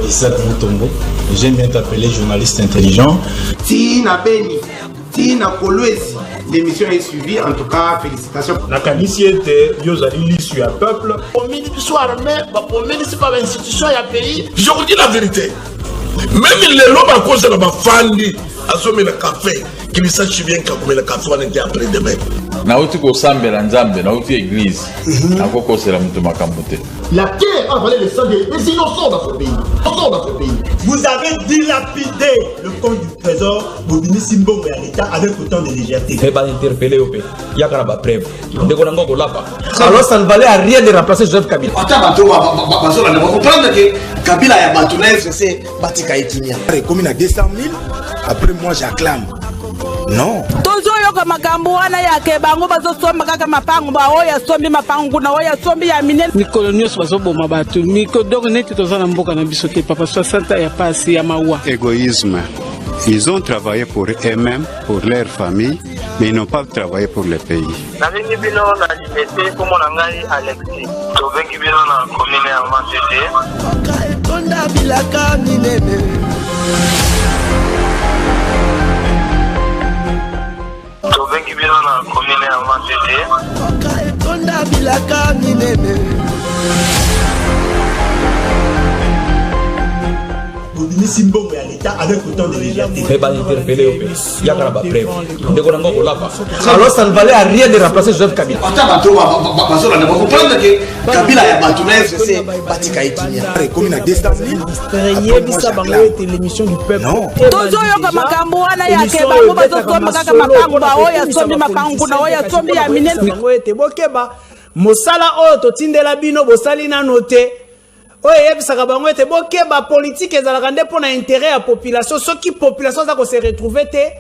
Isaac Mutombo, j'aime bien t'appeler journaliste intelligent. Tina Beni, Tina Kolwezi, l'émission est suivie, en tout cas, félicitations. La canicie était, Yozali l'issue à peuple. Au ministre soit armé, au ministre pas l'institution, il y a pays. Je vous dis la vérité. Même les lobes à cause de la fandi, à sommer le café, qui me sache bien comme le café, on était après demain. Nauti ko sambe la nzambe, nauti église. Nakoko c'est la mutu makambote. La terre a volé le sang des innocents dans ce pays. Vous avez dilapidé le compte du trésor Bobini Simbo et à l'État avec autant de légèreté. C'est pas interpellé au pays. Il y a pas preuve. Alors ça ne valait à rien de remplacer Joseph Kabila. Vous comprendre que Kabila a battu c'est Batika Etimia. Comme à 200 000, après moi j'acclame. Non. Tozoyoka makambo wana yake bango bazosomba kaka mapango ba oya sombi mapango na oya sombi ya minene mikolo nyonso bazoboma bato mikodoko neti toza na mboka na biso te papa 60 ya pasi ya mawa. Égoïsme. Ils ont travaillé pour eux-mêmes, pour leur famille, mais ils n'ont pas travaillé pour le pays. Navengi bino na liberté comme on ngai Alexis. Tovengi bino na commune ya Matete. Konda bilaka minene. Tovengi bino na commune ya Matete. Konda bilaka minene. Bobini Simbo et à l'État avec autant de légèreté. C'est pas interpellé au pays. Il y a pas preuve. Alors ça ne valait à rien de remplacer Joseph Kabila. Vous comprendre que Kabila a battu c'est Batika Etimia. Comme à 200 000, c'était l'émission du peuple. Non. Tozoyoka makambo wana yake bango bazosomba kaka mapango ba oya sombi mapango na oya sombi ya minene. Bokeba mosala oyo totindela bino bosali na note. Oye yebisaka bango ete bokeba politique ezalaka nde mpona intérêt ya population soki population za ko se retrouver te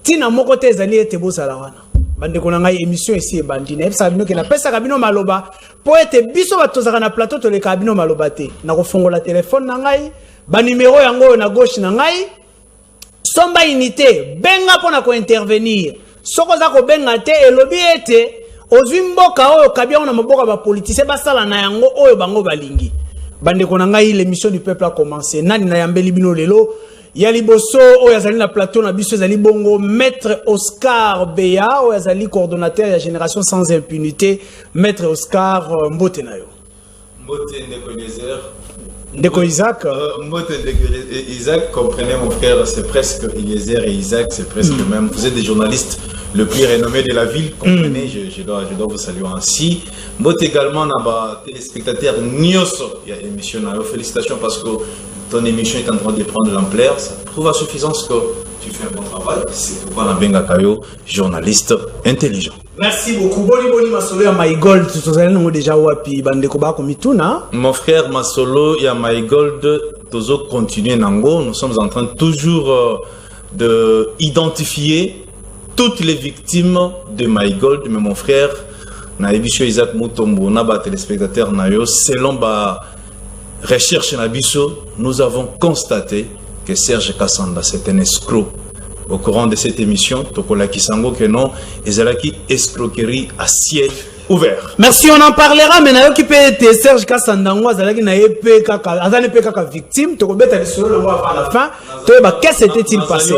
tina moko te ezali ete bozala wana bandeko na ngai émission esi ebandi na yebisaka bino ke napesaka bino maloba po ete biso bato tozalaka na plateau toleka bino maloba te na kofongola telefone na ngai banimero yango oyo na gauche na ngai somba unité benga mpona kointervenir soko oza kobenga te elobi ete ozwi mboka oyo kabia na maboka bapolitisien basala na yango oyo bango balingi. Bandeko na ngai l'émission du peuple a commencé. Nani na yambeli bino lelo. Yali bosso o yazali na plateau na biso yazali bongo maître Oscar Beya o yazali coordonnateur de la génération sans impunité maître Oscar Mbote nayo. Mbote ndeko Eliezer. Ndeko Isaac. Mbote ndeko Isaac, comprenez mon frère, c'est presque Eliezer et Isaac, c'est presque le même. Vous êtes des journalistes le plus renommé de la ville, comprenez, je dois vous saluer ainsi. Moi également, n'a téléspectateurs Nioso, il y a émission, félicitations parce que ton émission est en train de prendre l'ampleur, ça prouve à suffisance que tu fais un bon travail, c'est pourquoi on a Benga Kayo, journaliste intelligent. Merci beaucoup. Boni Masolo ya My Gold, tozali nango déjà wapi bandeko ba komituna. Mon frère Masolo ya My Gold, tozo continuer nango, nous sommes en train toujours de identifier toutes les victimes de My Gold, mais mon frère, Naïbicho Isaac Mutombo, Naba téléspectateur Nayo, selon ba recherche Nabiso, nous avons constaté que Serge Kassanda, c'est un escroc. Au courant de cette émission, Tokola Kisango que non, Ezalaki escroquerie à ciel ouvert. Merci, on en parlera, mais Nayo qui peut être Serge Kassanda, Ezalaki Nayepe Kaka, Azane Kaka victime, Tokobeta les solo à la fin. Qu'est-ce qui s'était-il passé?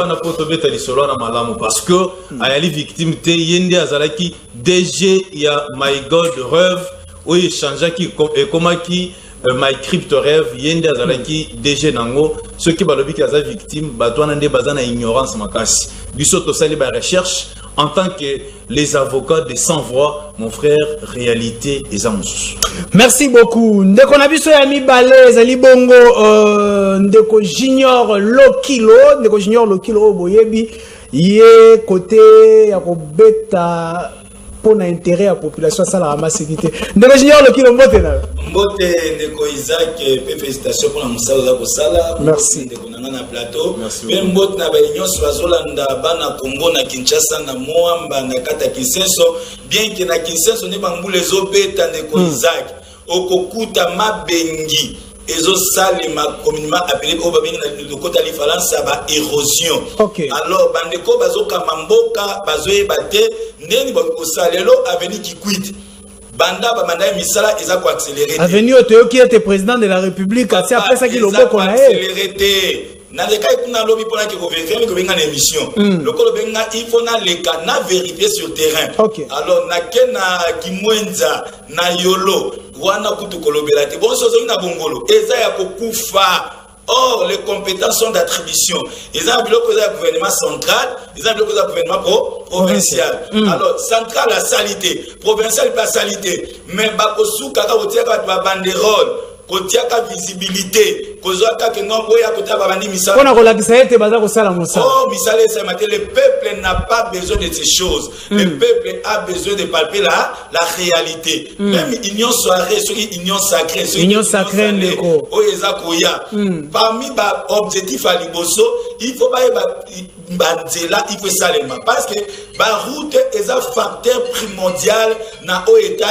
Parce que Ayali victime, Yende Azalaki, DG, il y a My God Rêve, oui, Chanjaki, et Komaki. My crypto rêve yende azalaki DG nango ceux qui balobi ki aza victime batwana nde bazana ignorance makasi biso to sali ba recherche en tant que les avocats de sans voix mon frère réalité ezamusu. Merci beaucoup ndeko na biso ya mibale ezali bongo ndeko junior lokilo boyebi ye côté ya kobeta pour l'intérêt à la population, ça la massivité. Ndeko Lokilo Mbote na. Mbote ndeko Isaac, félicitations pour la Moussa Kosala. Merci. Ndeko na plateau. Même Mbote na balinyo swazolanda bana Congo na Kinshasa na Moamba na kata Kinsenso, bien que na Kinsenso ne bangule zobeta ndeko Isaac. Okokuta mabengi. Ezo salima communément appelé au babini na côté la différence ça va érosion. Alors bandeko bazo kamamboka bazo ebate ndeni ba osalelo aveni ki quitte banda ba manda misala eza ko accélérer avenue Otoyo qui était président de la République c'est après ça qu'il loboko na accélérer na le cas kuna lobi pona ki ko vérifier ko benga na émission le ko benga il faut na le cas na vérifier sur terrain alors na kena kimwenza na yolo wana kutu kolobela te bon sozo na bongolo eza ya kokufa. Or, les compétences sont d'attribution. Ils ont bloqué le gouvernement central, ils ont bloqué le gouvernement provincial. Alors, central la salité, provincial la salité. Mais Bakosu, Kaka, Otiaka, banderole, Kotiaka visibilité, Kozaka, Kenon, Oya, Kota, Babandi, Misala. On a relaxé, te baza ko sala mosa. Oh, Misala, le peuple n'a pas besoin de ces choses. Le peuple a besoin de palper la réalité. Même union soirée, union sacrée, union sacrée, Neko. Parmi les objectifs à Liboso, il faut pas Banzela, il faut ça parce que la route est un facteur primordial dans l'État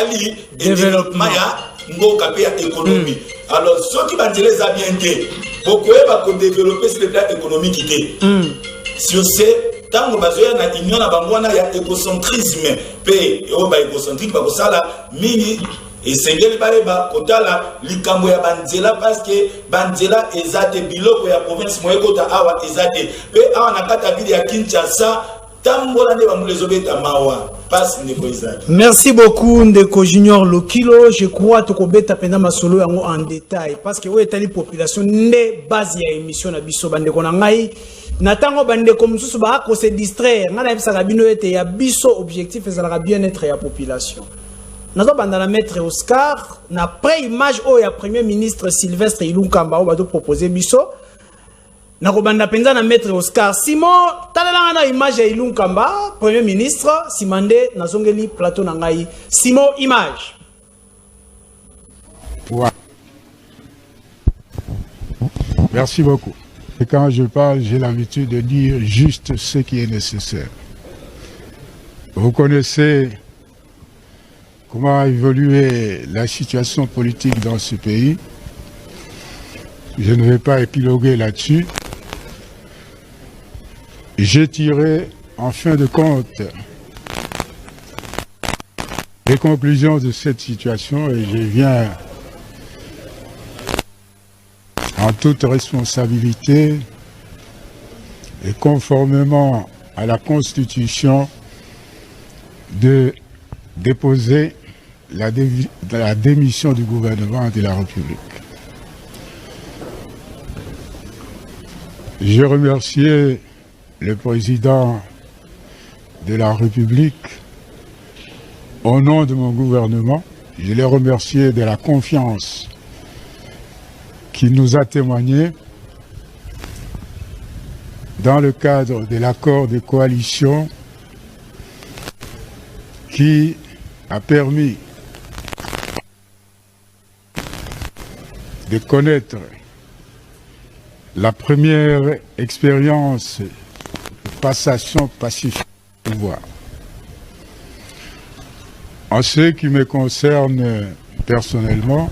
développement économie. Alors, ceux qui vont dire les habiletés, pourquoi ils vont développer ce plan économique sur ce tant que bazoya na union na bangwana ya égocentrisme pe yo ba égocentrique ba kosala mini et sengeli ba kotala likambo ya banzela parce que banzela ezate biloko ya province moye kota awa ezate pe awa na kata ville ya Kinshasa tambola ne ba mulezobeta mawa. Merci beaucoup Ndeko Junior Lokilo. Je crois que Kobeta penda masolo yango en détail parce que la population ne base ya émission na biso bande ko na ngai natango bande ko mususu ba ko se distraire ngana ebisa bino ete ya biso objectif ezala bien-être ya population. Nazo banda na maître Oscar na pré-image o ya premier ministre Sylvestre Ilunkamba o ba do proposer biso. Nakobanda penza na maître Oscar Simon talala na image ya Ilunkamba premier ministre Simande nazongeli plateau na ngai Simon image. Ouais. Merci beaucoup. Et quand je parle, j'ai l'habitude de dire juste ce qui est nécessaire. Vous connaissez comment a évolué la situation politique dans ce pays. Je ne vais pas épiloguer là-dessus. J'ai tiré, en fin de compte, les conclusions de cette situation et je viens, en toute responsabilité et conformément à la Constitution, de déposer la démission du gouvernement de la République. Je remercie le président de la République au nom de mon gouvernement. Je l'ai remercié de la confiance qu'il nous a témoignée dans le cadre de l'accord de coalition qui a permis de connaître la première expérience de passation pacifique du pouvoir. En ce qui me concerne personnellement,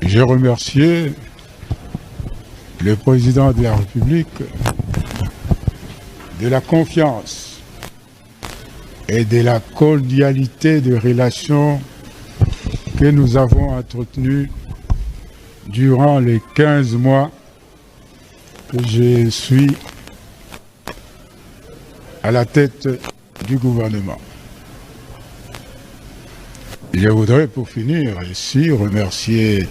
j'ai remercié le président de la République de la confiance et de la cordialité de relations que nous avons entretenues durant les 15 mois que je suis à la tête du gouvernement. Je voudrais pour finir ici remercier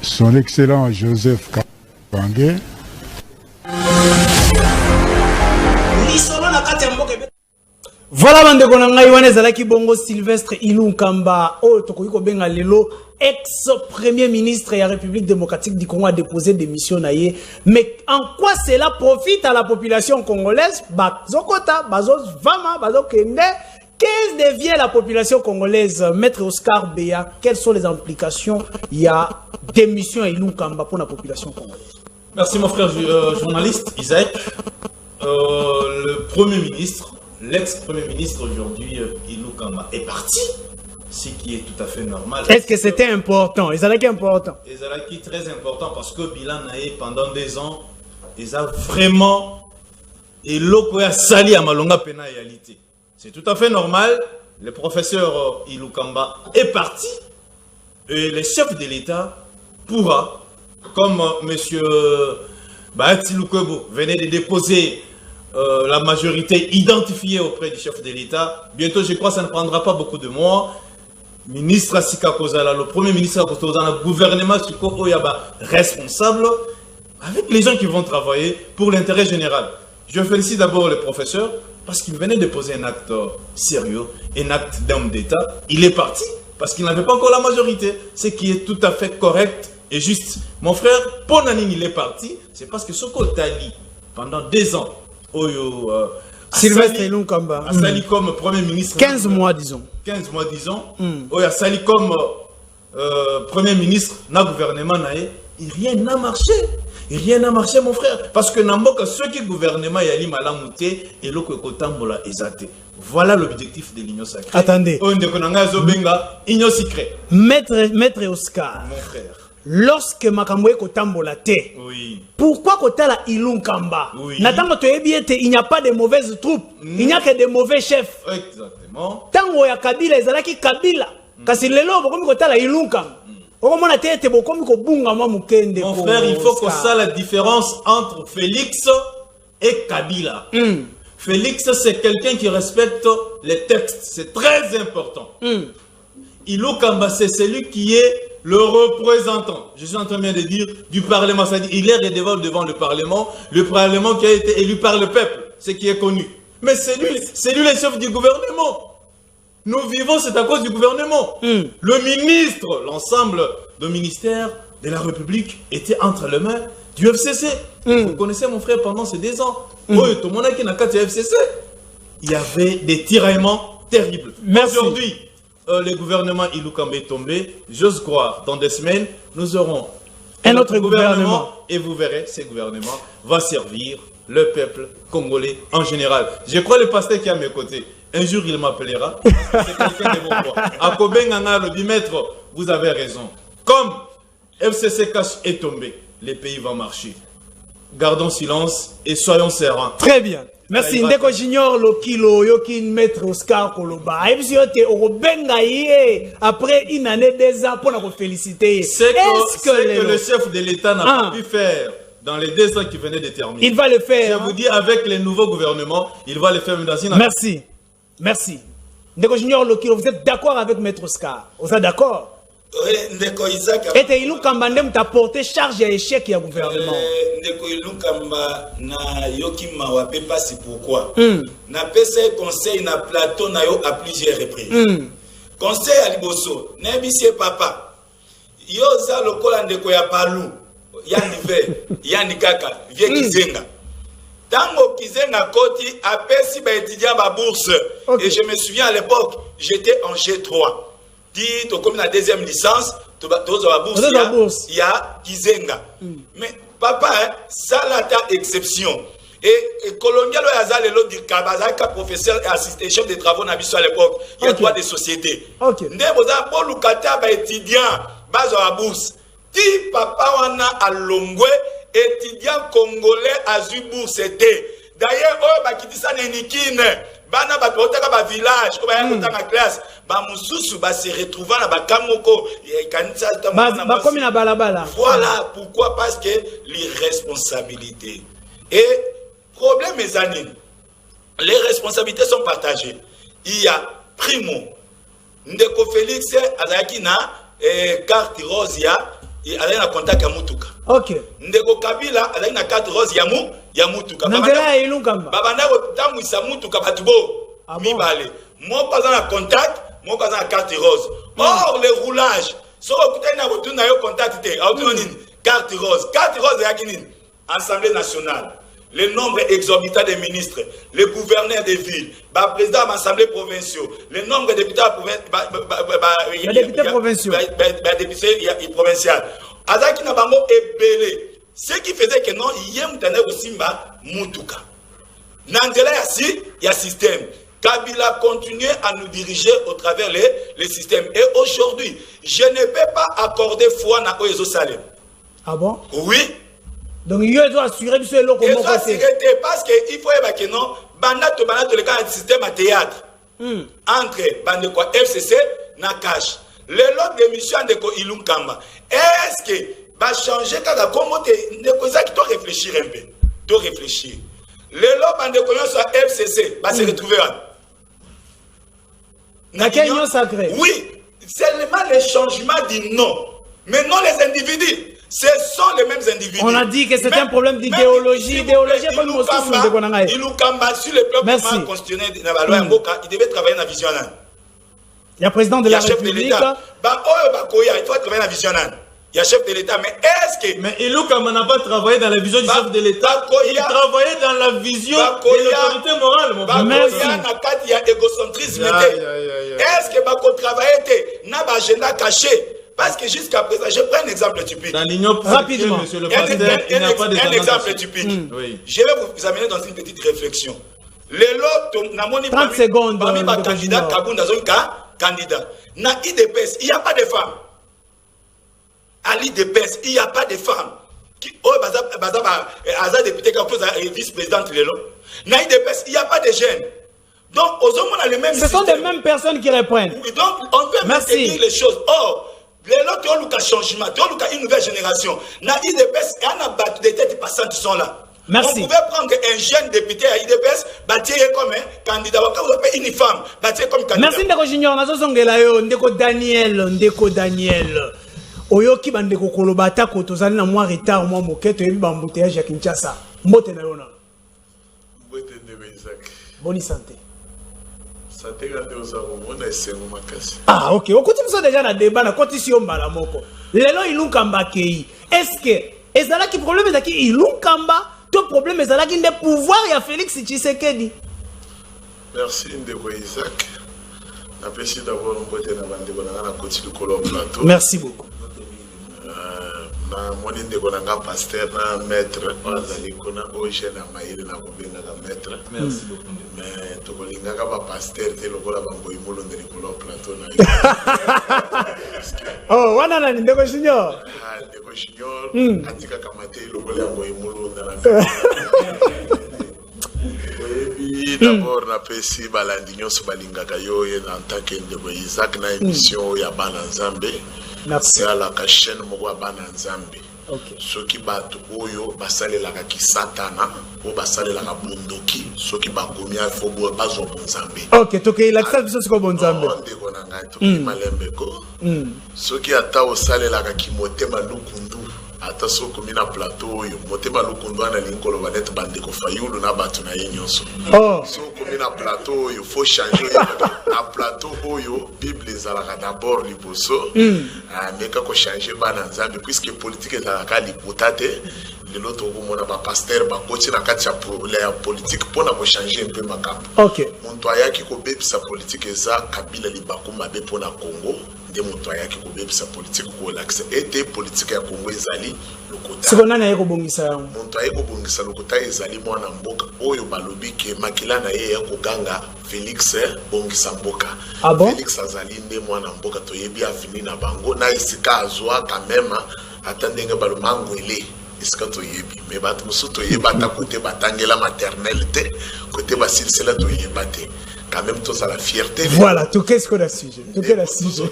son Excellent Joseph Kabangé. Voilà bandeko na ngai wana ezalaki bongo Sylvestre Ilunkamba oyo tokoki kobenga lelo ex-premier ministre de la République démocratique du Congo a déposé démission na ye. Mais en quoi cela profite à la population congolaise? Bazokota, bazos vama, bazokende. Qu'est-ce devient la population congolaise? Maître Oscar Beya, quelles sont les implications? Il y a démission à Ilunkamba pour la population congolaise. Merci mon frère journaliste Isaac. Le Premier ministre, l'ex-Premier ministre aujourd'hui, Ilunkamba, est parti. Ce qui est tout à fait normal. Est-ce que c'était important? Ezalaki important. Ezalaki très important parce que bilan naé pendant 2 ans, ils ont vraiment et loko ya sali à malonga pena réalité. C'est tout à fait normal. Le professeur Ilukamba est parti. Et le chef de l'État pourra, comme M. Bahati Lukwebo venait de déposer la majorité identifiée auprès du chef de l'État, bientôt, je crois que ça ne prendra pas beaucoup de mois. Ministre Asika Kozala, le premier ministre Kozala, le gouvernement Siko Oyaba responsable, avec les gens qui vont travailler pour l'intérêt général. Je félicite d'abord le professeur parce qu'il venait de poser un acte sérieux, un acte d'homme d'État. Il est parti parce qu'il n'avait pas encore la majorité, ce qui est tout à fait correct et juste. Mon frère, Ponanine, il est parti, c'est parce que Soko Tali, pendant 2 ans, Sylvestre Ilunkamba a sali comme premier ministre. 15 mois, disons. 15 mois, disons. A sali comme premier ministre dans le gouvernement. Et rien n'a marché. Et rien n'a marché, mon frère. Parce que Namboka, ceux qui gouvernement y allent malamouté et l'autre kotambola ezate. Voilà l'objectif de l'Union sacrée. Attendez. Maître Oscar. Mon frère. Lorsque Makamboe kotambola te. Oui. Pourquoi kotala Ilunkamba? Oui. Natango toyebiete, il n'y a pas de mauvaises troupes. Il n'y a que de mauvais chefs. Exactement. Tango ya Kabila ezalaki Kabila. Kasi lelo bokomi kotala Ilunkamba. Mon frère, il faut qu'on sache la différence entre Félix et Kabila. Félix, c'est quelqu'un qui respecte les textes. C'est très important. Ilukamba, c'est celui qui est le représentant, je suis en train de dire, du Parlement. C'est-à-dire, il est redevable devant le Parlement qui a été élu par le peuple, ce qui est connu. Mais c'est lui le chef du gouvernement. Nous vivons, c'est à cause du gouvernement. Le ministre, l'ensemble des ministères de la République était entre les mains du FCC. Vous connaissez mon frère pendant ces 2 ans. Tout le monde qui n'a qu'à FCC. Il y avait des tiraillements terribles. Aujourd'hui, le gouvernement Ilukamba est tombé. J'ose croire, dans 2 semaines, nous aurons un autre gouvernement. Et vous verrez, ce gouvernement va servir le peuple congolais en général. Je crois le pasteur qui est à mes côtés. Un jour, il m'appellera. C'est quelqu'un de bon droit. À Kobengana, le maître, vous avez raison. Comme FCC Cash est tombé, les pays vont marcher. Gardons silence et soyons sereins. Très bien. Merci. Ndeko Junior Lokilo, Yokin Maître Oscar Koloba. Après une année, 2 ans, pour nous féliciter. C'est que le chef de l'État n'a pas pu faire dans les 2 ans qui venaient de terminer. Il va le faire. Je vous dis, avec les nouveaux gouvernements, il va le faire. Merci. Merci. Ndeko Junior Lokilo, vous êtes d'accord avec Maître Oscar? Vous êtes d'accord? Oui, Ndeko Isaac. Et Ilukamba t'a porté charge à échec et à gouvernement. Ndeko Ilukamba na yoki mawape pas c'est pourquoi. Na pese conseil na plateau na yo à plusieurs reprises. Conseil à Liboso, n'ebisi papa. Yo za lokola ndeko ya palu. Yani ve, yani kaka, vie kizenga. Tango kizenga koti apesi ba étudiant ba bourse. Et je me souviens à l'époque, j'étais en G3. Dit comme la 2e licence, tu as la bourse, il y a Kizenga. Mais papa, ça là ta exception. Et colonial Yazalelo dit Kabazaka, professeur et assistant chef de travaux Nabiso à l'époque, il y a 3 des sociétés. Ndeboza pour Lukata ba étudiant, base à la bourse. Ti papa wana à Longwe, étudiant congolais à bourse était. D'ailleurs, oh ba kitisa nenikine. Bana batotaka ba village ko ba yakotanga classe ba mususu ba se retrouver na ba kamoko kanisa ba komi na balabala. Voilà pourquoi, parce que l'irresponsabilité et problème mes amis, les responsabilités sont partagées. Il y a primo Ndeko Félix azaki na carte rose et azaki na contact ya mutuka. Ndeko Kabila azaki na carte rose ya mutuka. Babanda kotamwisa mutuka batubo mibale. Mon pas en contact, mon pas en carte rose. Or le roulage, so okutana na rotuna yo contact te, carte rose. Carte rose ya kinini? Assemblée nationale. Le nombre exorbitant des ministres, les gouverneurs des villes, le président de l'Assemblée provinciale, le nombre de députés provinciaux. Azaki na bango ebele. Ce qui faisait que non, il y a un Simba Mutuka. Nandela il y a système. Kabila continue à nous diriger au travers les systèmes. Et aujourd'hui, je ne peux pas accorder foi à Oezo Salem. Ah bon? Oui. Donc il doit assurer que c'est l'eau parce qu'il faut que non, banato le cas système à théâtre. entre bandeko FCC na cash. Le lot d'émission ndeko Ilunkamba. Est-ce que va changer quand la communauté ndeko ça qui doit réfléchir un peu. Doit réfléchir. Le lot bandeko sur FCC va se retrouver na Kenya sacré. Oui, c'est seulement le changement du nom. Mais non les individus. Ce sont les mêmes individus. On a dit que c'est un problème d'idéologie. Idéologie, comme nous sommes Ilunkamba, sur le plan constitutionnel de la loi Mboka, il devait travailler dans la vision. Il y a président de la République. Il faut travailler dans la vision. Il y a chef de l'État, mais est-ce que... Mais Ilunkamba n'a pas travaillé dans la vision du chef de l'État. Il travaillait dans la vision de l'autorité morale, mon frère. Merci. Il y a égocentrisme. Est-ce que Bako travaillait dans l'agenda caché? Parce que jusqu'à présent, je prends un exemple typique. Dans l'union rapidement, monsieur le pasteur, il n'y a pas de un exemple typique. Je vais vous amener dans une petite réflexion. Le lot, 30 secondes. Parmi les candidats, Kabunda Zone candidat. Na IDPS, il n'y a pas de femmes. À l'IDPS, il n'y a pas de femmes. Aza député qui oppose à vice-présidente Lelo. Na IDPS, il n'y a pas de jeunes. Donc, aux hommes, on a le même système. Ce sont les mêmes personnes qui reprennent. Donc, on peut maintenir les choses. Or, les lots qui ont un changement, qui ont une nouvelle génération. Na IDPS, il y a battu des têtes passantes qui sont là. Merci. On pouvait prendre un jeune député à IDPS, bâtir comme candidat, une femme, bâtir comme candidat. Merci Ndeko Junior, Ndeko Daniel. Oyoki bandeko kolobata ko tozali na mwa retard mwa moketo yebi ba embouteillage ya Kinshasa. Mbote na yona. Mbote ndebe Isaac. Bonne santé. Santé gande ozago mona esengo makasi. Ah OK, okoti biso déjà na débat na koti si yombala moko. Lelo Ilunkamba kei. Est-ce que ezalaki problème ezaki Ilunkamba to problème ezalaki nde pouvoir ya Félix Tshisekedi? Merci Ndeko Isaac. Napesi d'abord mbote na bandeko na koti du Kolo Plateau. Merci beaucoup. Na moni ndeko na pasteur na maître azali kona oje na maire na kobenga na maître. Merci beaucoup. Mais to kolinga ba pasteur te lokola bango imolo ndeni Kolo Plateau na. Oh, wana na Ndeko Junior. Ah, Ndeko Junior atika kamate lokola bango imolo na. D'abord, na pesi balandi nyonso balingaka yo en tant que Ndeko Isaac na émission ya bana Nzambe. Merci. À la chaîne moko bana Nzambe. OK. Soki bato oyo basalelaka ki satana o basalelaka bundoki soki bakomia fo bo bazo Nzambe. OK, toke la salle biso siko Nzambe. Ndeko na ngai to malembe ko. Soki ata o salelaka ki motema lukundu ata soko mina plateau yo motema lukundu ana linkolo banete bandeko fayulu na bato na yenyonso. Oh. Soko mina plateau yo faut changer na plateau oyo Bible ezalaka d'abord liboso. Meka ko changer bana Nzambe puisque politique ezalaka liputa te. Lelo to komona ba pasteur ba coach na kati ya politique pona ko changer un peu makambo. OK. Muntu ayaki ko bebisa politique eza Kabila libakuma be pona Congo. Nde muntu ayaki ko bebisa politique ko l'accès était politique ya Congo ezali lokota. Siko nani ayeko bongisa yango? Muntu ayeko bongisa lokota ezali mwana mboka oyo balobi ke makila na ye ya koganga Félix bongisa mboka. Ah bon? Félix azali nde mwana mboka toyebi afini na bango na isika azwa quand même atandenge balomangwele. Est-ce que tu y es mais bato musuto yebata côté batangela maternelle côté basilisela to yebate quand même tous à la fierté. Voilà, tout qu'est-ce qu'on a sujet. Tout qu'est-ce sujet.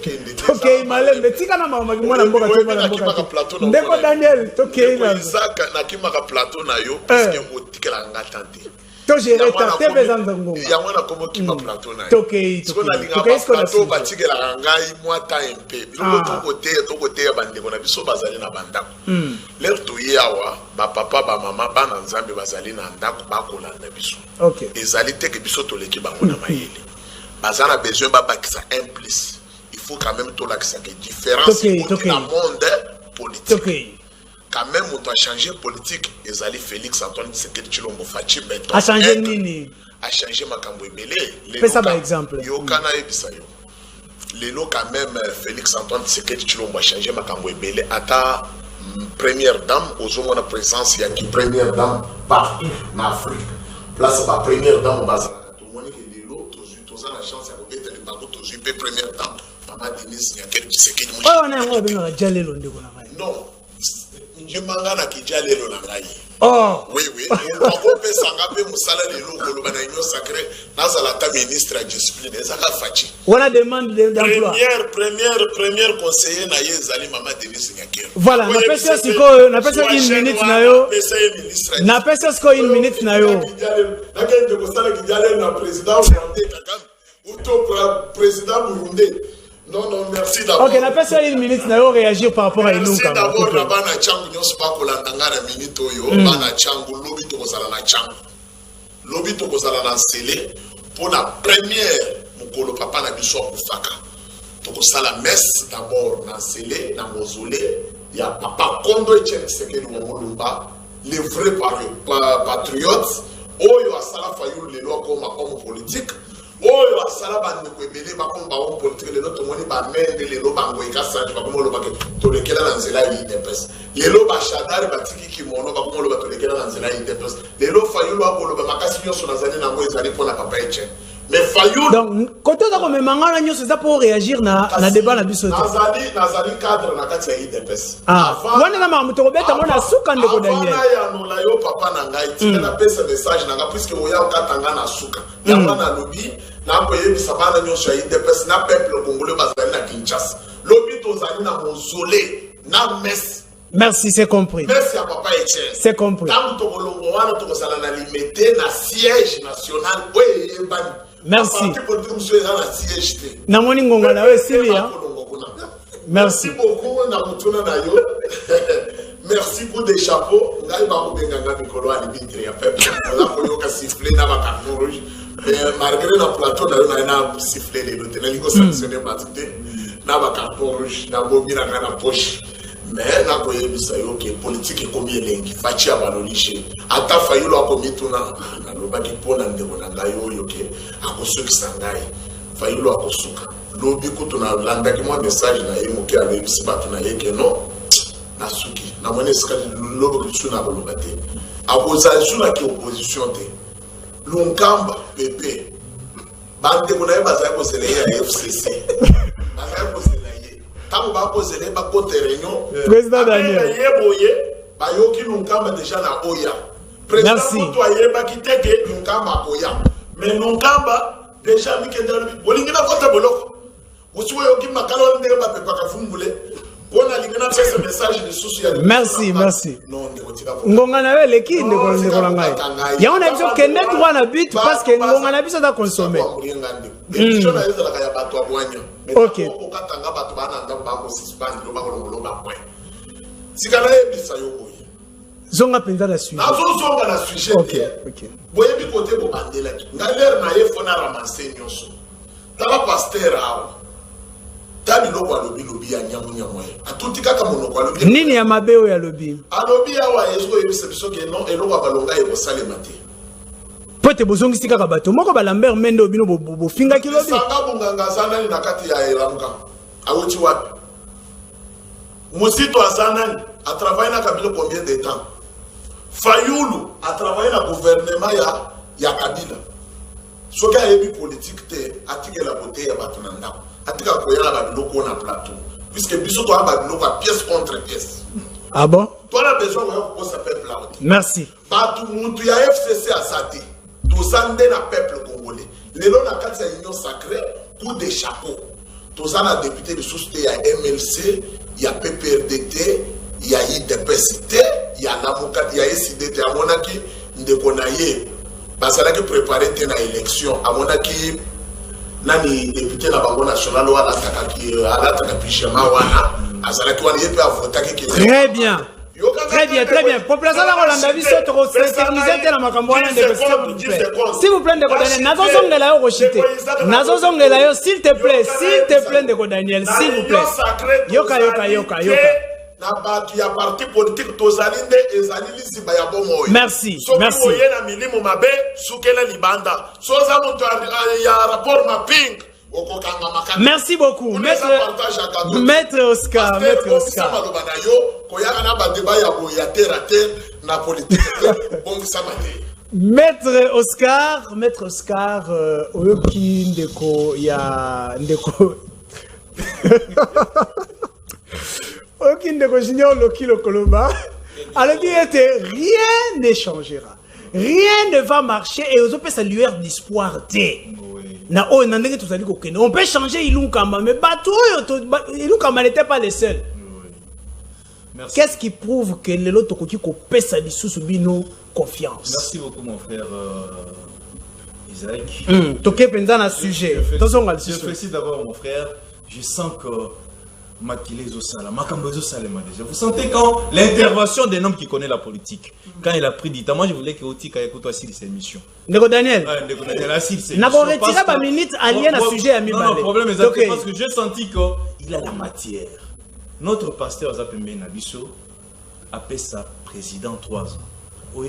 OK, malembe tika na mama mwana mboka to mwana mboka. Ndeko Daniel, OK na. Isaac na kimaka plateau na yo parce que motikela ngatante. To gérer ta te bezanza ngonga. Ya mwana komo kima plateau na yo. OK, to qu'est-ce qu'on a sujet. Batikela ngai moi ta MP. To côté ya bandeko na biso bazali na bandako. L'air to yawa ba papa ba mama bana Nzambe bazali na ndako bakolanda biso. OK. Ezali te ke biso to leki bango na mayele. Bazana besoin ba bakisa un plus. Il faut quand même to lakisa que différence dans le monde politique. OK. Quand même on doit changer politique. Ezali Félix Antoine Tshisekedi Tshilombo Fachi Beton. A changer nini? A changer makambo ebele. Fais ça par exemple. Yo kana ebisa yo. Lelo quand même Félix Antoine Tshisekedi Tshilombo a changé makambo ebele ata première dame aux hommes en présence ya qui première dame partout en Afrique. Place ba première dame bazaka tout monde que lelo toza la chance ya kobeta le bango tozu pe première dame Maman Denise Nyakeli Tshisekedi. Oh on a ngo bino jalelo ndeko na ngai. Non. Je mangana ki jalelo na ngai. Oh. Oui, oui. On peut s'engager pour ça les lots que l'on sacré dans la ministre de discipline. On a demande d'emploi. Première conseiller na yezali Maman Denise Nyakero. Voilà, na pesa siko na pesa une minute na yo. Na pesa siko une minute na yo. Na kende ko sala kijale na président Rwandais Kagame ou to président Burundi. Non, non, merci d'abord. Ok, la personne une minute n'a réagir par rapport à nous. Merci d'abord, la bana changu nyos pa kolanda na minute oyo, bana changu lobby to kozala na changu. Lobby to kozala na sele pour la première mukolo papa na biso kufaka. To kozala messe d'abord na sele na mausolée, ya papa Kondo Tshisekedi Lumumba, les vrais patriotes, oyo asala fayulu le loi comme homme politique. Oyo asala bande ko ebele ba komba on politique le noto moni ba mende le lo bango ikasa ba komo lo ba ke to le kela na nzela yi depes le lo ba shadari ba tiki ki mono ba komo lo ba to le kela na nzela yi depes le lo fayulu akolo ba makasi nyoso na zani na ngo ezali pona papa eche mais fayulu donc koto za ko memanga na nyoso za pour réagir na débat na biso nazali cadre na kati ya yi depes wana na mamuto ko beta mona suka ndeko Daniel wana ya no la yo papa na ngai tika na pesa message na nga puisque oya okatanga na suka ya wana lobi na koyebi sabana nyosha IDPS na peuple congolais bazali na Kinshasa lobi tozali na mausolée na messe. Merci, c'est compris. Merci à papa Etienne. C'est compris. Tant que kolongo wana to kozala na limité na siège national oye ebani. Merci. Parti politique monsieur na siège te. Na moni ngonga na we silia. Merci beaucoup na mutuna na yo. Merci pour des chapeaux. Ngai ba ko benga ngabi kolo ali bintre ya peuple. On a koyoka siffler na ba carton rouge. Malgré le plateau, on a sifflé les deux. On a sanctionné na ba carton rouge, na bobi na poche. Mais na koye bisayo ke politique est combien lengi fachi abalolishe. Ata fayulo akomituna na lobaki pona ndeko na ngayo yoke akosuki sangai. Fayulo akosuka. Lobi kutuna landa ki moi message na ye moke ale bisibatu na yeke no. Na suki. Na mone skali lobo kusuna bolobate. Akoza suna ki opposition te. Lunkamba Pepe bande kuna baza ko sele ya FCC baza ko sele ye tango ba ko sele ba ko réunion président Daniel yeboye ba yoki Lunkamba déjà na oya président to ayeba kiteke Lunkamba oya mais Lunkamba déjà mi kendalo bolingi na kota boloko usiwe yoki makalo ndenge ba pepa ka fumbule. Merci, merci. Ngonga na we leki ndeko ndeko la ngai. Ya on a biso kende droit na but parce que ngonga na biso da consommer. OK. Zonga penza la suite. Zonga la suite. OK, OK. Boye bi côté bo bandela. Ngaler na ye fona ramasser nyoso. Tala pasteur awo. Nini ya mabeo ya lobi? Alobi awa ezo ebisebiso ke non eloko balonga ekosalema te. Pote bozongisi kaka bato moko ba Lambert Mende obino bo finga ki lobi. Sanga bunganga sana na kati ya Eramuka. Awuti wapi? Musito azanani a travaillé na Kabila combien de temps? Fayulu a travaillé na gouvernement ya Kabila. Soka yebi politique te atike la beauté ya bato na ndako. Atika koyala babiloko na plateau puisque biso to babiloko à pièce contre pièce. Ah bon? Toi la besoin de ça peuple là. Merci. Batu muntu ya FCC a sati. Tozande na peuple congolais. Lelo na kati ya union sacrée coup de chapeau. Tozana député de société ya MLC, ya PPRDT, ya IDPST, ya Namuka, ya SIDT à monaki ndeko na ye. Basala ki préparer te na élection à monaki nani député na bango national wala ataka pichema wana azalaki wana yepe avotaki ki très bien. Très bien, très bien. Population la Rolanda biso to s'éterniser te na makambo wana de s'il vous plaît ndeko Daniel nazozongela yo rochite. Nazozongela yo s'il te plaît ndeko Daniel s'il vous plaît. Yoka. Na batu ya parti politique tozalinde ezali liziba ya bomo. Merci. Merci. Na milimo mabe sukela libanda. Soza moto ya rapport mapping. Merci beaucoup. Maître Oscar. Maître Oscar, oyoki ndeko ya ndeko. Oyoki ndeko junior Loki Lokoloba. Alors, rien ne changera. Rien ne va marcher et on peut saluer d'espoir. On peut changer Iloukama, mais Iloukama n'était pas le seul. Qu'est-ce qui prouve que les autres peut saluer sous nos confiance? Merci beaucoup, mon frère Isaac. Je félicite d'abord mon frère. Je sens que vous sentez quand l'intervention d'un homme qui connaît la politique, quand il a pris du temps, moi je voulais que Otika écoute aussi cette émission. Ndeko Daniel. Non, problème est parce que j'ai senti qu'il a la matière. Notre pasteur Zapembe Nabiso a fait sa président 3 ans. 2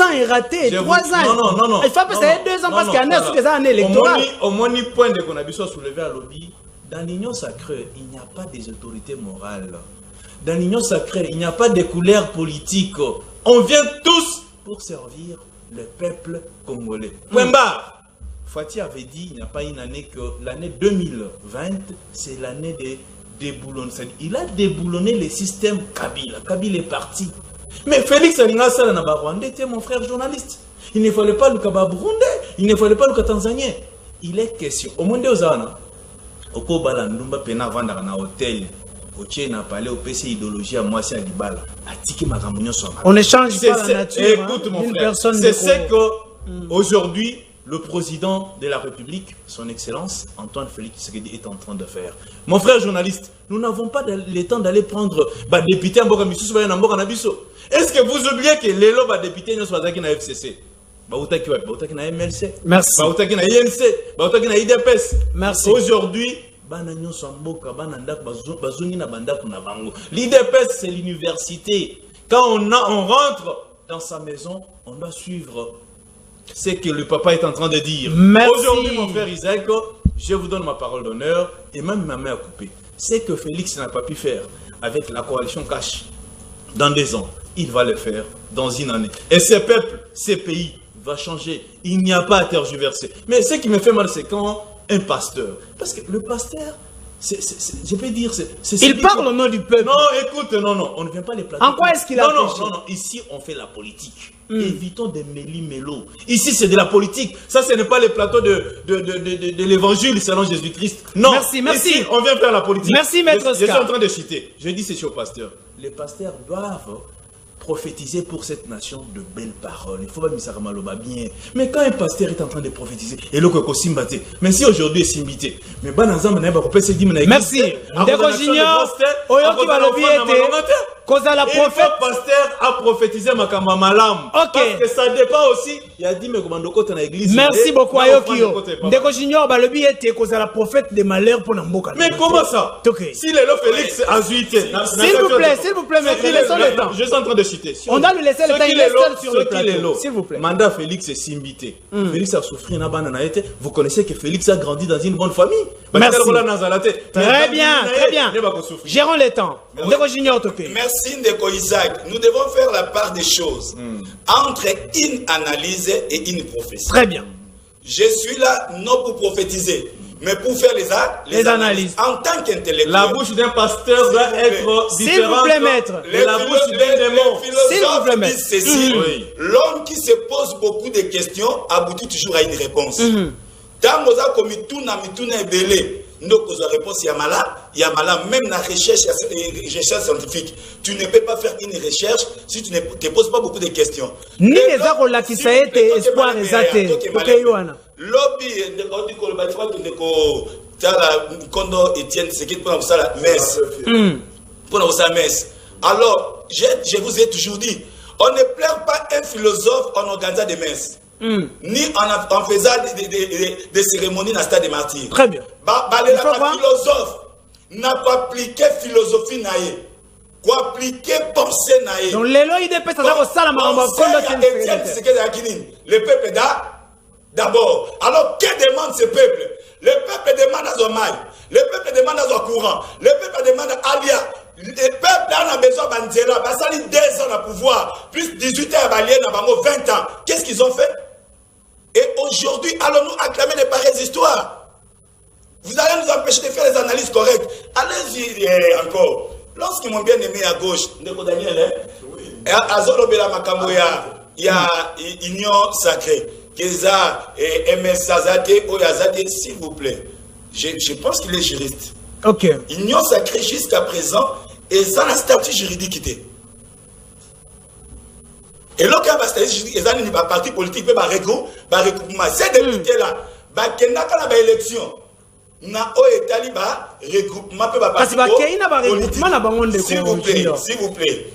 ans est raté, 3 ans. Non. Il faut passer 2 ans parce qu'il y a des années électorales. Au moins, le point de qu'on a soulevé à lobby. Dans l'union sacrée, il n'y a pas des autorités morales. Dans l'union sacrée, il n'y a pas de couleurs politiques. On vient tous pour servir le peuple congolais. Point barre. Fati avait dit, il n'y a pas une année que l'année 2020, c'est l'année des déboulonnés. Il a déboulonné le système Kabila. Kabila est parti. Mais Félix Alinga Rwandais était mon frère journaliste. Il ne fallait pas le Kaba Burundais, il ne fallait pas le Tanzanien. Il est question. Au monde aux Zana, au Kobala Ndumba Pena Vandara na hôtel, au Tché n'a pas allé au PC idéologie à Moissi à Dibala, à Tiki Magamunyo Soma. On ne change pas la nature. Écoute mon frère, c'est ce que aujourd'hui le président de la République, son Excellence, Antoine Félix Tshisekedi, est en train de faire. Mon frère journaliste, nous n'avons pas le temps d'aller prendre député en Boka Missou, est-ce que vous oubliez que les lots députés ne sont pas dans la FCC? Merci. Merci. Aujourd'hui, l'IDPS, c'est l'université. Quand on rentre dans sa maison, on doit suivre ce que le papa est en train de dire. Aujourd'hui, mon frère Isaac, je vous donne ma parole d'honneur et même ma main à couper. C'est que Félix n'a pas pu faire avec la coalition Cash dans 2 ans. Il va le faire dans 1 année. Et ce peuple, ce pays va changer. Il n'y a pas à tergiverser. Mais ce qui me fait mal, c'est quand un pasteur, parce que le pasteur, je peux dire, il parle au nom du peuple. Non, écoute, non, on ne vient pas les placer. En quoi est-ce qu'il a péché? Non, ici on fait la politique. Évitons des méli-mélo. Ici c'est de la politique. Ça, ce n'est pas le plateau de l'évangile selon Jésus-Christ. Non, merci. Ici, on vient faire la politique. Merci, maître Je suis en train de citer. Je dis ceci au pasteur. Les pasteurs doivent prophétiser pour cette nation de belles paroles. Il faut pas misara maloba bien. Mais quand un pasteur est en train de prophétiser, et le koko simbate, mais si aujourd'hui est simbité, mais banazam na ba kopese di mena. Merci. Ndeko Junior, oyoki balobi ete koza la prophète pasteur a prophétisé makamba malam. OK. Parce que ça dépend aussi, il a dit mais komando kota na église. Merci beaucoup Ayokio. Ndeko Junior balobi ete koza la prophète de malheur pour Namboka. Mais comment ça? Si le Félix a zuité. S'il vous plaît, maître, laissons le temps. Je suis en train de citer. On doit lui laisser le temps, il est seul sur le plateau. S'il vous plaît. Mandat Félix est simbité. Félix a souffert na banana été. Vous connaissez que Félix a grandi dans une bonne famille. Merci. Très bien. Gérons le temps. Ndeko Junior Topé. Merci Ndeko Isaac. Nous devons faire la part des choses entre une analyse et une prophétie. Très bien. Je suis là non pour prophétiser, mais pour faire les analyses. En tant qu'intellectuel. La bouche d'un pasteur doit être différente. S'il vous plaît, maître. Les la bouche d'un démon. S'il vous plaît, maître. Disent ceci. L'homme qui se pose beaucoup de questions aboutit toujours à une réponse. Dans Moza Komituna Mituna Ebele, nous posons la réponse Yamala, même la recherche scientifique. Tu ne peux pas faire une recherche si tu ne te poses pas beaucoup de questions. Ni les arôles qui ça a été espoir exacté. Lobby, on dit que le bâtiment de Kondo Etienne, c'est qui pour la messe. Pour la messe. Alors, je vous ai toujours dit, on ne pleure pas un philosophe en organisant des messes. Ni en faisant des cérémonies dans le stade des martyrs. Très bien. Le philosophe n'a pas appliqué philosophie naïe. Quoi appliquer pensée naïe. Donc les lois IDP ça va ça la le peuple d'abord. Alors que demande ce peuple? Le peuple demande à Zomaï. Le peuple demande à Zocourant. Le peuple demande à Alia. Le peuple a besoin de Banzela. Ça a 2 ans à pouvoir. Plus 18 ans à Balien, 20 ans. Qu'est-ce qu'ils ont fait? Et aujourd'hui, allons-nous acclamer les pareilles histoires? Vous allez nous empêcher de faire les analyses correctes. Allez-y encore. lorsqu'ils m'ont bien aimé à gauche, Ndeko Daniel, Azolobela Makambo, il y a Union Sacrée, Keza et MS Sazate, Oyazate, s'il vous plaît. Je pense qu'il est juriste. Ok. Union Sacrée jusqu'à présent, et ça la statut juridique. Et là, quand il y a un parti politique, il y a un regroupement. Ces députés-là, il y a une élection. Na oetali ba regroupement pe ba parti s'il vous plaît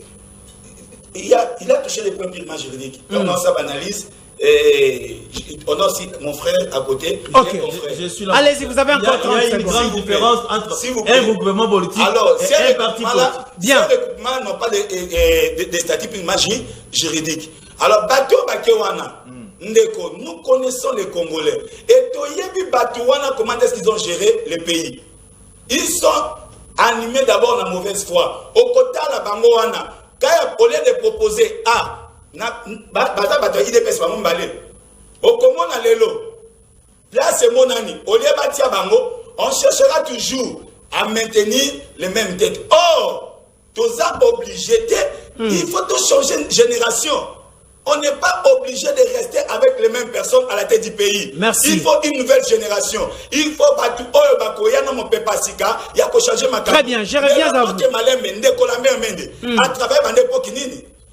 il a touché les points purement juridiques. On a ça analyse et on a aussi mon frère à côté. Ok, je suis là. Allez-y, vous avez encore 30 secondes. Il y a une grande différence entre un regroupement politique et un parti politique. Bien. Ces regroupements n'ont pas des statuts purement juridiques. Alors bateau bakewana Ndeko, nous connaissons les Congolais. Et Toyebi Batouana, comment est-ce qu'ils ont géré le pays? Ils sont animés d'abord dans la mauvaise foi. Au côté de la Bangoana, quand au lieu de proposer au comment on a l'élo, là c'est mon ami. Au lieu de bâtir Bango, on cherchera toujours à maintenir les mêmes têtes. Or, tous obligés, il faut tout changer de génération. On n'est pas obligé de rester avec les mêmes personnes à la tête du pays. Merci. Il faut une nouvelle génération. Il faut battre Très bien, je reviens à vous. À travers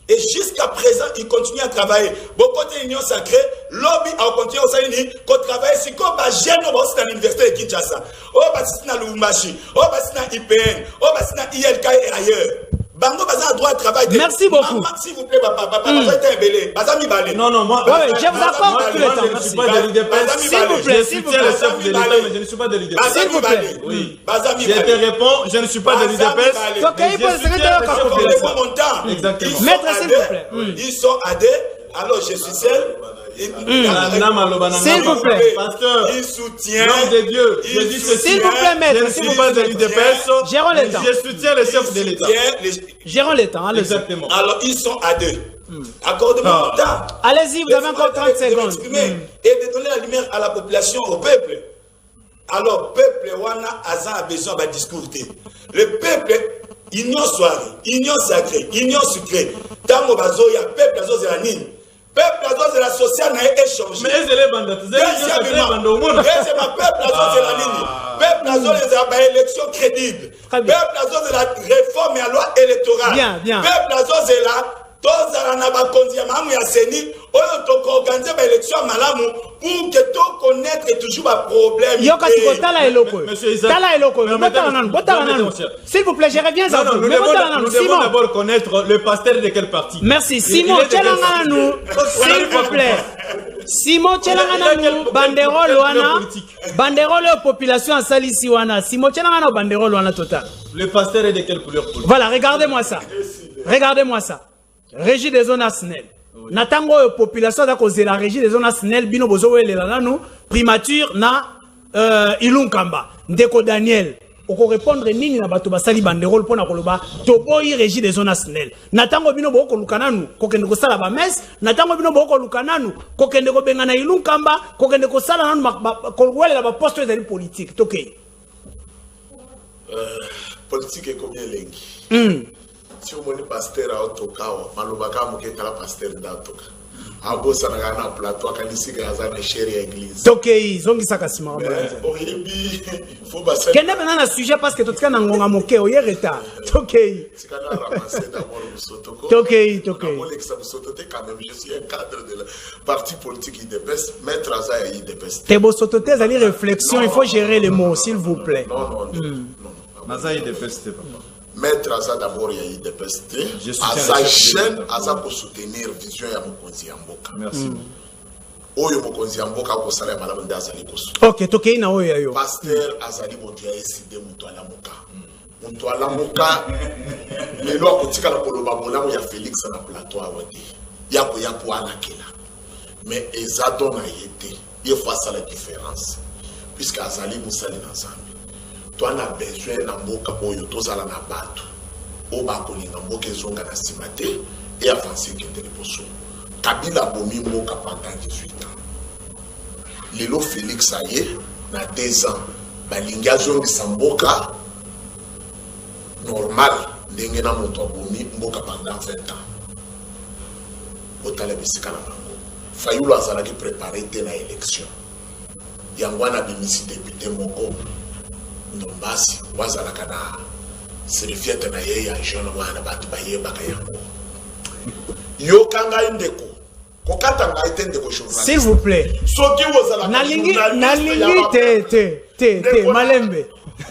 et jusqu'à présent, il continue à travailler. Beaucoup de l'Union Sacrée, lobby a continué à travailler. Si on va gêner dans l'université de Kinshasa, on va dans Lubumbashi, on va dans IPN, on va dans ILK et ailleurs. Bango Baza a droit de travail. Merci beaucoup. S'il vous plaît, papa, non, moi. Oui, je vous accorde tout le temps. Je ne suis pas de l'UDPS. S'il vous plaît, s'il vous plaît. Je soutiens le chef de l'État, mais je ne suis pas de l'UDPS. S'il vous plaît. Oui. Je te réponds, je ne suis pas de l'UDPS. Exactement. Maître, s'il vous plaît. Ils sont adhérents. Alors, je suis seul. S'il vous plaît, pasteur, il soutient l'homme de Dieu. Je dis ceci, s'il vous plaît, maître, je ne suis pas de l'UDPS. Gérons le temps. Je soutiens le chef de l'État. Gérons le temps. Exactement. Alors, ils sont à deux. Accordez-moi le temps. Allez-y, vous avez encore 30 secondes. Et de donner la lumière à la population, au peuple. Alors, peuple, Wana Azan a besoin d'un discours. Le peuple, union soirée, union sacrée, union sucrée. Tango Bazoya, peuple Azo Zelanine. Peuple Azo de la sociale n'a échangé. Mais c'est les bandes. Peuple Azo de la ligne. Peuple Azo des élections crédibles. Peuple Azo de la réforme et la loi électorale. Bien. Peuple Azo de la tozala na bakonzi ya mamu ya seni oyo tokoorganize ba élection malamu pour que to connaître toujours ba problème. Yoka tikotala eloko. Tala eloko. S'il vous plaît, je reviens à vous. Nous devons d'abord connaître le pasteur de quel parti. Merci. Simon Tchelangananou, s'il vous plaît. Simon Tchelangananou, banderole wana. Banderole population à Salisi wana. Simon Tchelangananou, banderole wana total. Le pasteur est de quelle couleur politique? Voilà, regardez-moi ça. Regardez-moi ça. Régie des zones SNEL. Natango population da cause la régie des zones SNEL bino bozo welela nanu primature na Ilunkamba. Ndeko Daniel. Oko répondre nini na bato basali banderole pona koloba to boyi régie des zones SNEL. Natango bino boko lukananu kokende ko sala ba mes, natango bino boko lukananu kokende ko benga na Ilunkamba, kokende ko sala nanu ko welela ba poste de politique. Tokei. Politique est combien lengi? Si vous voulez pasteur à Otokawa, Malubaka Mukekala pasteur d'Otoka. Abo Sanagana plateau, Kanisi Gazana chérie église. Tokei, Zongi Sakasima. Oribi, faut passer. Quel est maintenant le sujet parce que tout cas n'angonga moke au yereta. Tokei. Sikana ramasser d'abord le Sotoko. Tokei. Je suis un cadre de la parti politique IDPS, maître Aza IDPS. Tebo Sototé, ça dit réflexion, il faut gérer les mots, s'il vous plaît. Non. Aza IDPS, papa. Maître Aza d'abord, il y a eu des PST. Aza chaîne, Aza pour soutenir vision ya Mokonzi Yamboka. Merci. Oyo Mokonzi Yamboka pour salaire madame Ndazali Kosu. Ok, tokei na oyo yo. Pasteur Azali Modia eside mutu ala moka. Mutu ala moka. Le loi kotika la koloba bola ya Félix na plateau awadi. Yako ana kela. Mais Ezadon a été. Il faut ça la différence. Puisque Azali Moussali Nazambi. Toi, on a besoin d'un mboka oyo tozala na bato o bakolinga mboka ezonga na simate et avancer kende liboso. Kabila bomi mboka pendant 18 ans. Lelo Félix aye na 2 ans balingi azongisa mboka normal ndenge na moto abomi mboka pendant 20 ans otala bisika na bango Fayulu azalaki préparé te na élection yango wana bimisi député moko Ndombasi wazalaka na serifiete na ye ya jeune wana bato bayebaka yango yokanga ndeko kokata ngai te ndeko journaliste s'il vous plaît soki wozala nalingi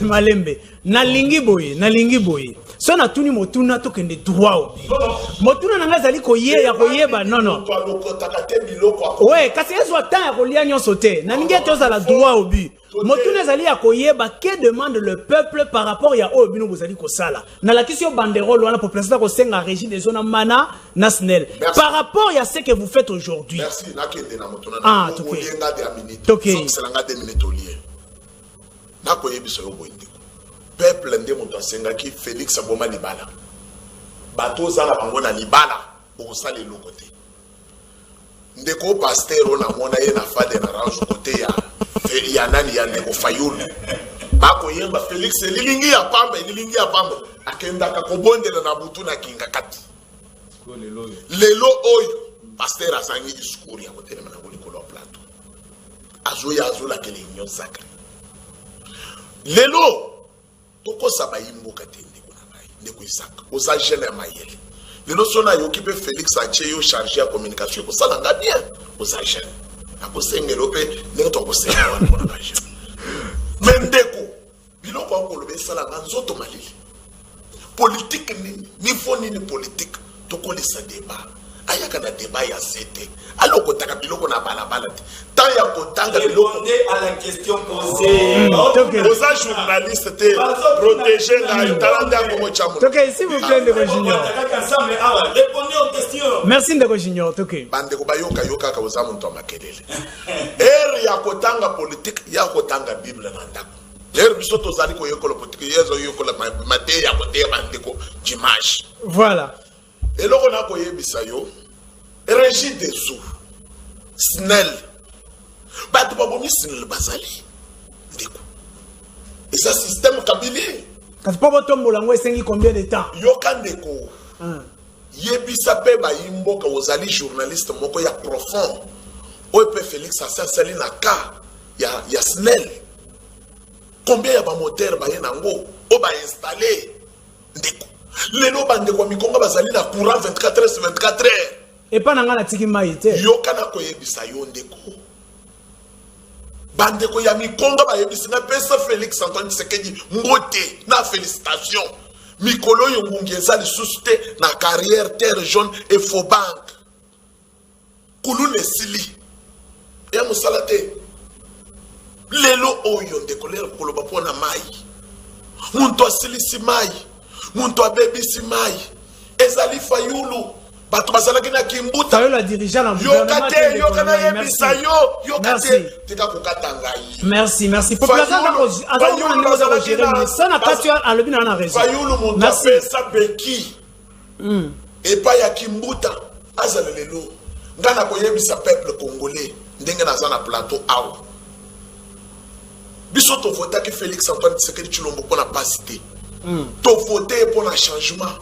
malembe nalingi boye so na tuni motuna tokende droit motuna nanga ezali koyeba non ouais kasi ezwa temps ya kolia nyonso te nalingi ete ozala droit au but motuna ezali ya koyeba que demande le peuple par rapport ya oyo bino bozali kosala nalakisi yo banderole wana population kosenga régie des zones mana na SNEL par rapport ya ce que vous faites aujourd'hui. Merci nakende na motuna na moyenga de minute selanga 2 minutes lié nakoyebisa yo boyinde peuple nde moto asengaki Félix aboma libala bato zala bango na libala okosala eloko te ndeko pasteur na mona ye na fade na range côté ya nani ya ndeko Fayulu bakoyemba Félix elilingi ya pamba akendaka kobondela na butu na kinga kati lelo oyo pasteur azangi discours ya kotelema na kolikolo plateau azola kele nyo sacré lelo toko sabayimbo katende kuna ngai ndeko Isaka oza jeune ya mayele lelo sona yokipe Félix ache yo chargé ya communication ko sala nga bien oza jeune akosengelo pe ndeko tokosenga wana kuna ngai mendeko biloko akolobe sala nga nzoto malili politique ni foni ni politique tokolisa débat ayaka na débat ya sete aloko taka biloko na balabala tant ya kotanga biloko à la question posée oza journaliste te protéger na talanda ko chamu OK s'il vous plaît Ndeko Junior répondez aux questions merci Ndeko Junior OK bande ko bayoka yoka ka oza muntu makelele ya kotanga politique ya kotanga bible na ndako biso tozali ko yekolo politique yezo yokola mate ya kote bande ko dimanche voilà eloko na koyebisa yo régie des eaux SNEL bato babomi SNEL bazali ndeko eza système kabili kasi po botombola ngo esengi combien de temps yoka ndeko yebisa pe bayimboka ozali journaliste moko ya profond oyo pe Félix asali na ka ya SNEL combien ya bamoteur baye nango o ba installer ndeko lelo bande kwa mikonga bazali na courant 24 heures sur 24 heures et pas nanga na tiki mai te yokana koyebisa yo ndeko bande ko ya mikonga bayebisa na pesa Félix Antoine Tshisekedi ngote na félicitations mikolo yo ngungi ezali susute na carrière terre jaune et faux bank kulune sili ya musalate lelo oyo ndeko lelo koloba pona mai muntu asilisi mai muntu abebisi mai ezali Fayulu bato bazalaki na kimbuta Fayulu la dirigeant na gouvernement yokana yebisa yokate tika kokata ngai merci population azakona ndeko za kogere sana kati alobi na raison Fayulu muntu apesa beki epa ya kimbuta azala lelo ngana koyebisa peuple congolais ndenge naza na plateau awa biso to votaki Félix Antoine Tshisekedi Tshilombo pona pasité to voter pour un changement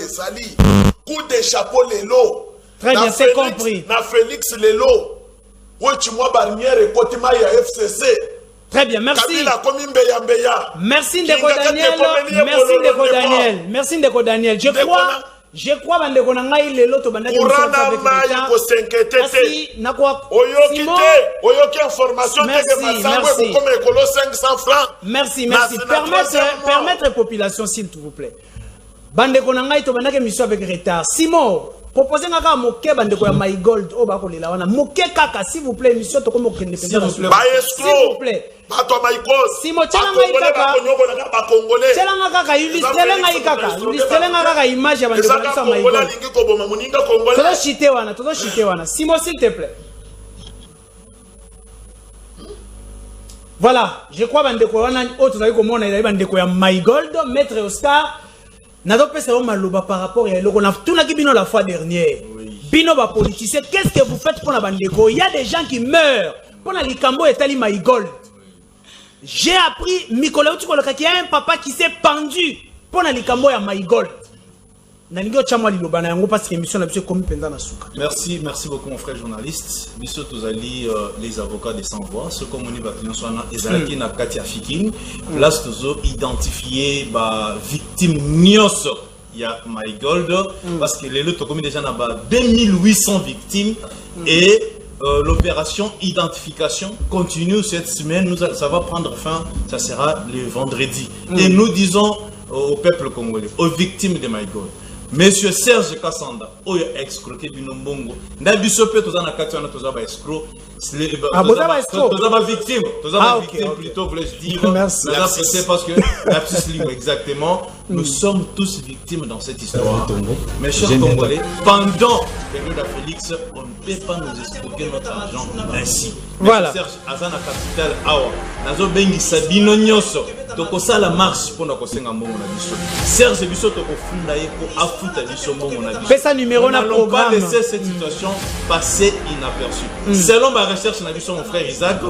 ezali coup de chapeau lelo très bien c'est compris na Félix lelo wochi mwa barrière kotima ya FCC très bien merci Kabila komi mbeya merci Ndeko Daniel je crois bandeko na ngai lelo to bandaki merci oyoki information teke masango comme ekolo 500 francs merci permettre population s'il vous plaît bandeko na ngai to bandaki mission avec retard Simon proposez ngaka moke bandeko ya My Gold o ba kolela wana moke kaka s'il vous plaît mission to comme okende s'il vous plaît bato My Gold Simon tchala ngai kaka illustrele kaka image ya bandeko na My Gold todo chite wana Simon s'il te plaît voilà je crois bandeko wana autre zali komona ila bandeko ya My Gold maître Oscar Nado pesa o maloba par rapport à eloko na tuna ki bino la fois dernière. Bino ba politicien, qu'est-ce que vous faites pour la bandeko? Il y a des gens qui meurent. Pour la likambo etali My Gold. J'ai appris Mikolo Tukoloka qu'il y a un papa qui s'est pendu pour na likambo ya My Gold. Nalingo chamwa lilobana yango parce que émission na biso comme penza na suka. Merci beaucoup mon frère journaliste. Biso tozali les avocats des sans voix, ce comme on y va swana ezalaki na kati Fiking. Place tozo identifier ba victime nyonso ya My Gold parce que les lots comme déjà na ba 2800 victimes et l'opération identification continue cette semaine. Ça va prendre fin, ça sera le vendredi. Et nous disons au peuple congolais, aux victimes de My Gold, Monsieur Serge Kassanda, oyo escroqué binombongo. Na biso pe tozana kati wana tozaba escroc. Tozaba victime, victime plutôt voulais-je dire. Merci. Parce que la petite ligne exactement, nous sommes tous victimes dans cette histoire. Mes chers Congolais, pendant la période de Félix, on ne peut pas nous escroquer notre argent ainsi. Voilà. Serge Azana capital awa. Nazo bengi sabino nyoso. Toko sala marche pour na kosenga mbongo na biso. Serge biso toko funda ye ko afuta biso mbongo na biso. Pesa numéro na programme. On ne va pas laisser cette situation passer inaperçue. Selon ma recherche na biso mon frère Isaac,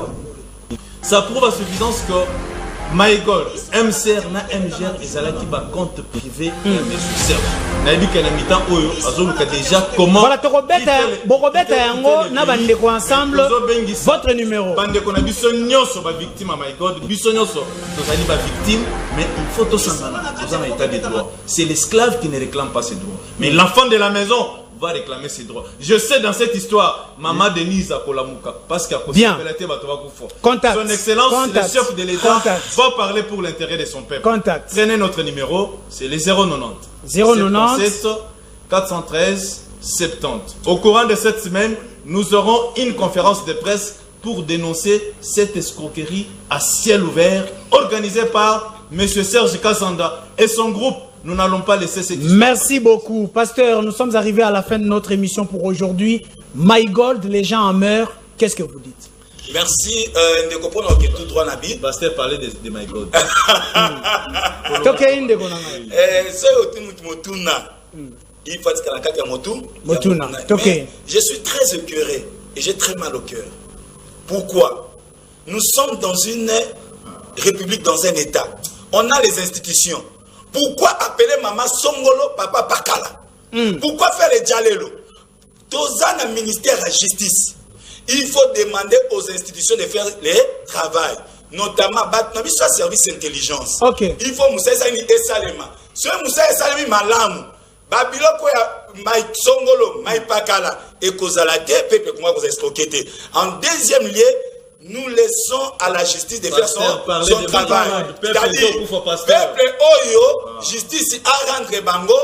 ça prouve à suffisance que My Gold, MCR na MGR ezalaki ba compte privé de Monsieur Serge. Na dit que la mi-temps oyo azoluka déjà comment. Voilà to robeta yango na bande ko ensemble votre numéro. Bande ko na biso nyonso ba victime à My Gold, biso nyonso tozali ba victime mais il faut to sangana dans un état de droit. C'est l'esclave qui ne réclame pas ses droits, mais l'enfant de la maison va réclamer ses droits. Je sais dans cette histoire, Maman Denise Akolamuka, parce qu'à cause de son excellence, le chef de l'État va parler pour l'intérêt de son peuple. Prenez notre numéro, c'est les 090 413 70. Au courant de cette semaine, nous aurons une conférence de presse pour dénoncer cette escroquerie à ciel ouvert organisée par M. Serge Kassanda et son groupe. Nous n'allons pas laisser cette histoire. Merci beaucoup. Pasteur, nous sommes arrivés à la fin de notre émission pour aujourd'hui. My Gold, les gens en meurent. Qu'est-ce que vous dites? Merci. De comprendre que tout droit Nabi. Pasteur parlait de My Gold. Je suis très écœuré et j'ai très mal au cœur. Pourquoi? Nous sommes dans une république, dans un État. On a les institutions. Pourquoi appeler maman Songolo, papa Pakala? Pourquoi faire les Djalelo? Dans un ministère de la justice, il faut demander aux institutions de faire le travail. Notamment, notre service intelligence. Il faut Moussa Sani et Salema. Ce Moussa Salemi Malamu, Babiloko Mike Songolo, Mike Pakala, et Kozalate, peuple, comment vous escroquez. En deuxième lieu, nous laissons à la justice de faire son travail. C'est-à-dire, peuple Oyo, justice à rendre Bango,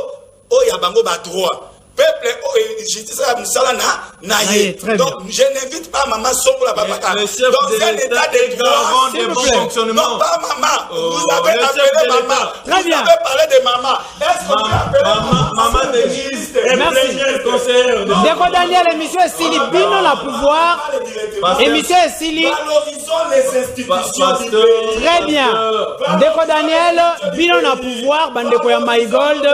Oya Bango ba droit. Peuple justice à Moussalana, Naye. Donc, je n'invite pas Maman Songola Babaka. Dans un état de droit, non pas Maman. Vous avez appelé Maman. Vous avez parlé de Maman. Est-ce qu'on peut appeler Maman Denise? Merci. Déco Daniel, émission est Sili, Bino la pouvoir. Émission est Sili. Valorisons les institutions du pays. Très bien. Déco Daniel, Bino la pouvoir, Bandeko ya My Gold.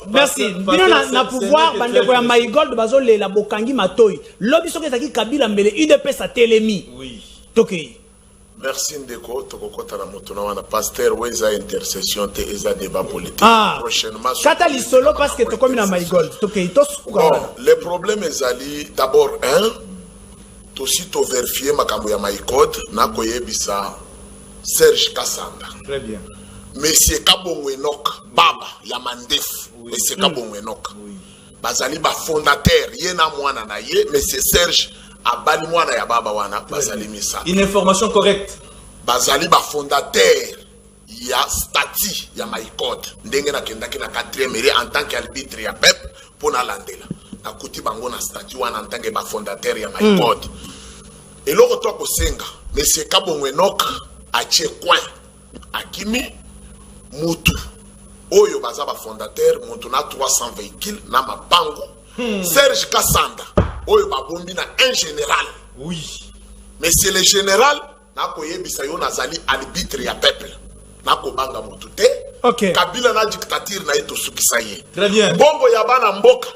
Merci. Bino na pouvoir, Bandeko ya My Gold, bazo le la bokangi matoy. Lobi soke taki Kabila mbele, UDP sa telemi. Oui. Tokei. Merci Ndeko, tokokota na motuna wana pasteur weza intercession te eza débat politique. Prochainement. Kata li solo parce que tokomi na My Gold. Tokei tos bon, le problème ezali d'abord tosi to vérifier makambo ya My Gold na koyebisa Serge Kassanda. Très bien. Monsieur Kabongo Enoch Baba ya Mandef. Monsieur Kabongo Enoch. Bazali ba fondateur yena mwana na ye Monsieur Serge abali mwana ya baba wana bazali misa. Une information correcte. Bazali ba fondateur ya stati ya My Gold. Ndenge na kendaki na 4e mairie en tant qu'arbitre ya peuple pour na landela. Na kuti bango na stati wana en tant que ba fondateur ya My Gold. Et loko to ko senga Monsieur Kabongo Enoch ache coin akimi Moutou Oyo Bazaba fondateur, Moutou na 300 véhicules, na mabango. Serge Kassanda, Oyo Babombi na un général. Oui. Mais c'est le général, na koyebisa yo nazali arbitre ya peuple. Na kobanga Moutou te. Ok. Kabila na dictature na eto sukisaye. Très bien. Bongo ya bana mboka.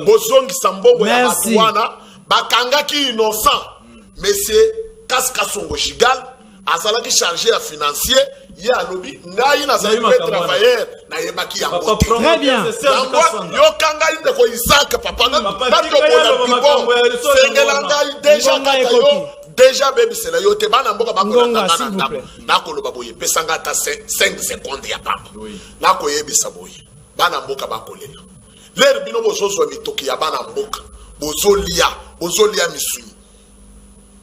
Bozongi sambongo ya batu wana. Bakangaki innocent. Mais c'est Kaska Songo Chigal. azalaki chargé à financier ye alobi ngai nazali pe travailleur na yebaki yango très bien yokanga ndeko Isaac papa na batoko bibo sengela ngai déjà kaka déjà baby c'est là yo te bana mboka bakolanga na koloba boye pesanga ata 5 secondes ya papa na koyebisa boye bana mboka bakolela lero bino bozozwa mitoki ya bana mboka bozolia misuni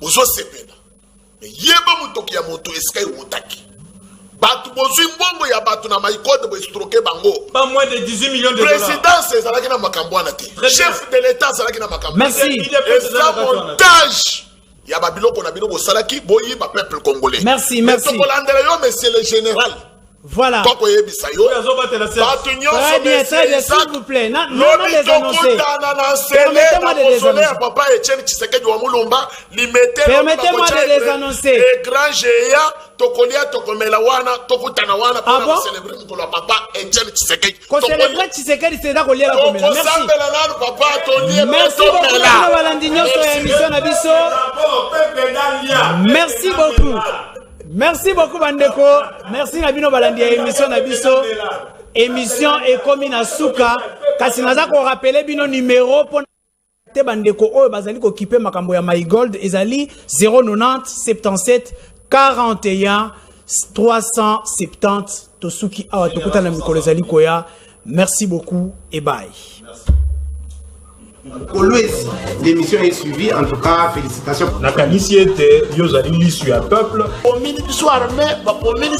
bozosepela mais yeba mutoki ya moto eskai wotaki batu bozwi mbongo ya batu na maikode bo estroke bango pas moins de 18 millions de dollars présidence ezalaki na makambo wana te chef de l'état ezalaki na makambo merci eza montage ya babiloko na bino bosalaki boyiba peuple congolais merci tokolandela yo monsieur le général voilà très bien s'il vous plaît non les annoncer permettez-moi de les annoncer papa Etienne Tshisekedi wa Mulumba permettez-moi de les annoncer grand géant tokolia tokomela wana tokutana wana pour célébrer mukolo papa Etienne Tshisekedi ko célébrer Tshisekedi c'est da kolia la komela merci beaucoup na balandi nyonso ya émission na biso merci beaucoup. Merci beaucoup Bandeko. Merci Nabino Balandi émission Nabiso. Émission Ekomi na Suka. Kasi naza ko rappeler bino numéro pour te Bandeko o bazali ko kipe makambo ya My Gold ezali 090 77 41 370 Tosuki awa tokuta na mikolo ezali koya. Merci beaucoup et bye. Kolwezi, l'émission est suivie, en tout cas, félicitations. Nakanisi était, Yozali l'issue à peuple. Au ministre armé, au ministre